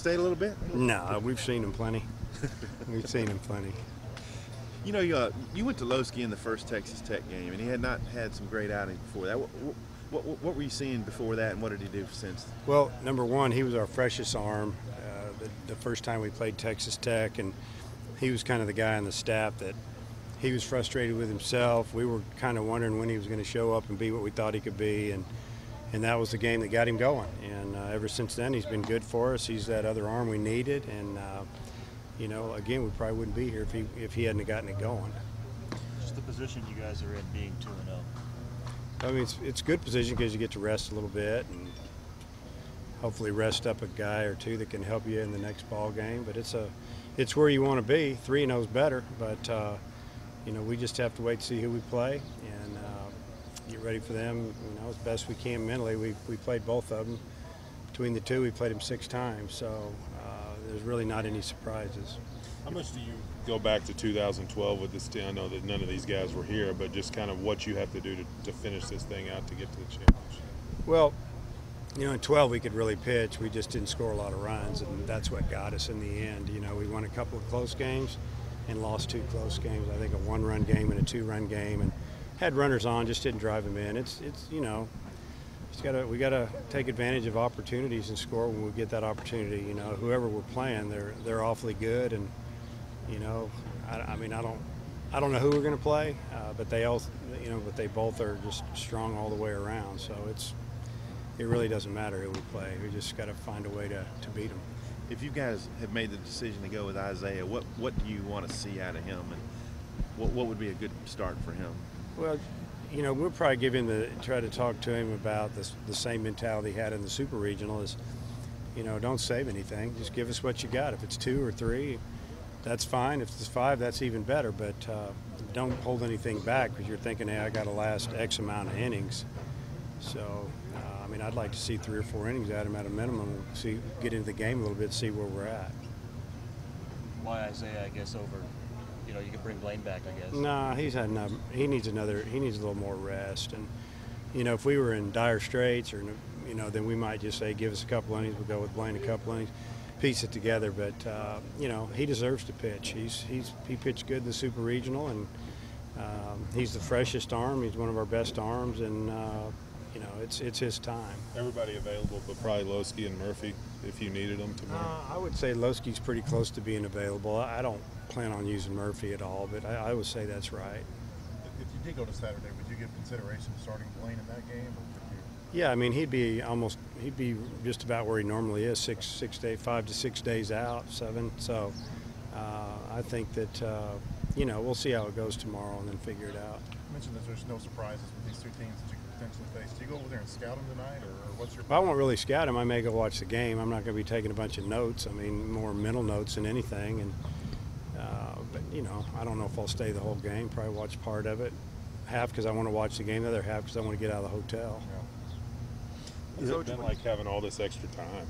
State a little bit? No, we've seen him plenty. We've seen him plenty. You know, you went to Lowski in the first Texas Tech game, and he had not had some great outings before that. What were you seeing before that, and what did he do since? Well, number one, he was our freshest arm the first time we played Texas Tech, and he was kind of the guy on the staff that he was frustrated with himself. We were kind of wondering when he was going to show up and be what we thought he could be, and that was the game that got him going. And ever since then, he's been good for us. He's that other arm we needed, and you know, again, we probably wouldn't be here if he hadn't gotten it going. Just the position you guys are in, being 2-0. I mean, it's a good position because you get to rest a little bit and hopefully rest up a guy or two that can help you in the next ball game. But it's where you want to be. 3-0 is better, but you know, we just have to wait to see who we play and get ready for them. You know, as best we can mentally. We played both of them. Between the two, we played them 6 times, so there's really not any surprises. How much do you go back to 2012 with this team? I know that none of these guys were here, but just kind of what you have to do to finish this thing out to get to the championship. Well, you know, in 12 we could really pitch. We just didn't score a lot of runs, and that's what got us in the end. You know, we won a couple of close games and lost 2 close games. I think a 1-run game and a 2-run game, and had runners on, just didn't drive them in. It's you know, we got to take advantage of opportunities and score when we get that opportunity. You know, whoever we're playing, they're awfully good, and you know, I mean, I don't know who we're going to play, but they all, you know, but they both are just strong all the way around. So it really doesn't matter who we play. We just got to find a way to beat them. If you guys have made the decision to go with Isaiah, what do you want to see out of him, and what would be a good start for him? Well, you know, we'll probably try to talk to him about the same mentality he had in the Super Regional is, you know, don't save anything. Just give us what you got. If it's 2 or 3, that's fine. If it's 5, that's even better. But don't hold anything back because you're thinking, hey, I got to last X amount of innings. So, I mean, I'd like to see 3 or 4 innings out of him at a minimum. Get into the game a little bit, see where we're at. Why Isaiah, I guess, over, you know, you could bring Blaine back, I guess. Nah, he's had enough. He needs a little more rest. And, you know, if we were in dire straits or, you know, then we might just say, give us a couple innings. We'll go with Blaine a couple innings, piece it together. But, you know, he deserves to pitch. He pitched good in the Super Regional, and he's the freshest arm. He's one of our best arms, and, you know, it's his time. Everybody available, but probably Lowski and Murphy if you needed them tomorrow. I would say Lowski's pretty close to being available. I don't plan on using Murphy at all, but I would say that's right. If you did go to Saturday, would you give consideration to starting Blaine in that game? Or yeah, I mean, he'd be just about where he normally is, 5 to 6 days out, 7. So I think that you know, we'll see how it goes tomorrow and then figure it out. You mentioned that there's no surprises with these 2 teams that you could potentially face. Do you go over there and scout them tonight, or what's your? Well, I won't really scout him. I may go watch the game. I'm not going to be taking a bunch of notes. I mean, more mental notes than anything. And but you know, I don't know if I'll stay the whole game. Probably watch part of it, half because I want to watch the game, the other half because I want to get out of the hotel. Yeah. What's it been like having all this extra time?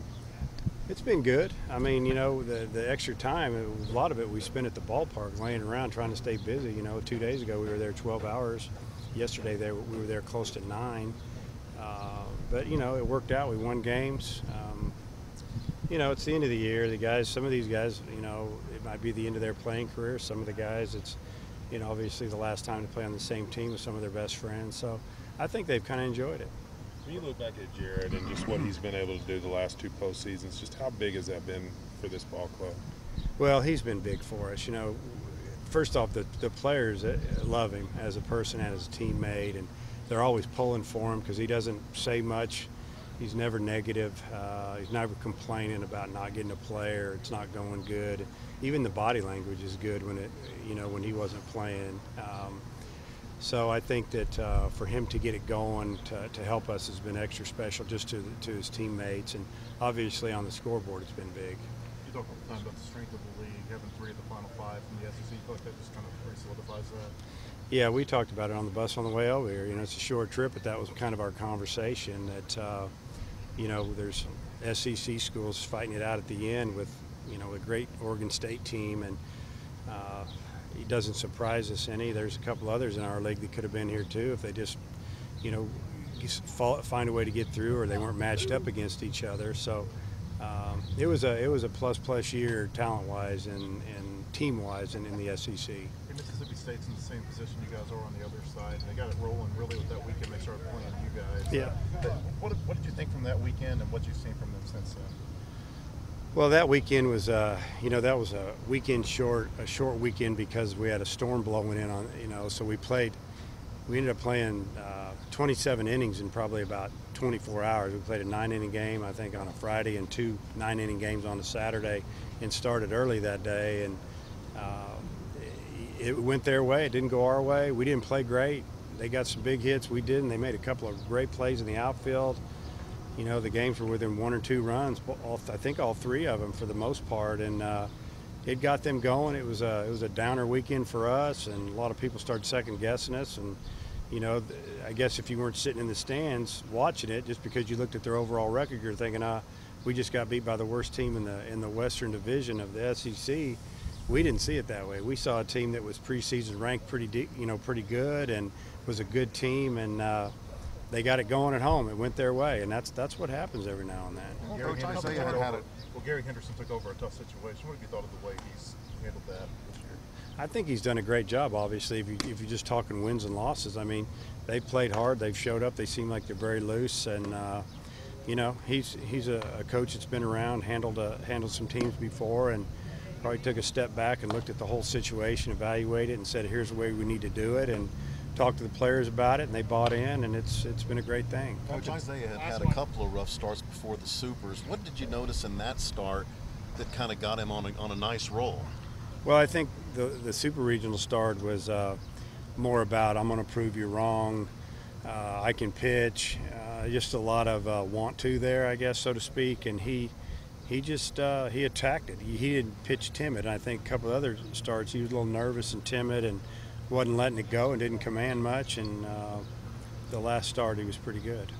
It's been good. I mean, you know, the extra time, a lot of it we spent at the ballpark laying around trying to stay busy. You know, 2 days ago we were there 12 hours. Yesterday we were there close to 9. But, you know, it worked out. We won games. You know, it's the end of the year. Some of these guys, you know, it might be the end of their playing career. Some of the guys, it's, you know, obviously the last time to play on the same team with some of their best friends. So I think they've kind of enjoyed it. When you look back at Jared and just what he's been able to do the last 2 postseasons, just how big has that been for this ball club? Well, he's been big for us. You know, first off, the players love him as a person and as a teammate, and they're always pulling for him because he doesn't say much. He's never negative. He's never complaining about not getting a play or it's not going good. Even the body language is good when when he wasn't playing. So I think that for him to get it going to help us has been extra special, just to his teammates, and obviously on the scoreboard it's been big. You talk all the time about the strength of the league, having 3 of the final 5 from the SEC. You feel like that just kind of solidifies that? Yeah, we talked about it on the bus on the way over here. You know, it's a short trip, but that was kind of our conversation that, you know, there's SEC schools fighting it out at the end with, you know, a great Oregon State team, and it doesn't surprise us any. There's a couple others in our league that could have been here too if they just, you know, find a way to get through or they weren't matched up against each other. So It was a plus year talent-wise and team-wise in the SEC. Hey, Mississippi State's in the same position you guys are on the other side, and they got it rolling really with that weekend. They started playing you guys. Yeah. What did you think from that weekend, and what you've seen from them since then? Well, that weekend was, that was a short weekend because we had a storm blowing in on, so we ended up playing 27 innings in probably about 24 hours. We played a 9-inning game, I think, on a Friday and 2 9-inning games on a Saturday, and started early that day. And it went their way. It didn't go our way. We didn't play great. They got some big hits. We didn't. They made a couple of great plays in the outfield. The games were within 1 or 2 runs. I think all 3 of them for the most part, and it got them going. It was a downer weekend for us, and a lot of people started second guessing us. And I guess if you weren't sitting in the stands watching it, just because you looked at their overall record, you're thinking, we just got beat by the worst team in the Western Division of the SEC. We didn't see it that way. We saw a team that was preseason ranked pretty good, and was a good team, and they got it going at home. It went their way, and that's what happens every now and then. Gary Henderson took over a tough situation. What have you thought of the way he's handled that this year? I think he's done a great job. Obviously, if you're just talking wins and losses, I mean, they've played hard. They've showed up. They seem like they're very loose, and he's a coach that's been around, handled some teams before, and probably took a step back and looked at the whole situation, evaluated it, and said, here's the way we need to do it, and talked to the players about it, and they bought in, and it's been a great thing. Coach, Isaiah had a couple of rough starts before the Supers. What did you notice in that start that kind of got him on a nice roll? Well, I think the Super Regional start was more about, I'm going to prove you wrong, I can pitch, just a lot of want to there, I guess, so to speak, and he attacked it. He didn't pitch timid. I think a couple of other starts he was a little nervous and timid and wasn't letting it go and didn't command much, and the last start he was pretty good.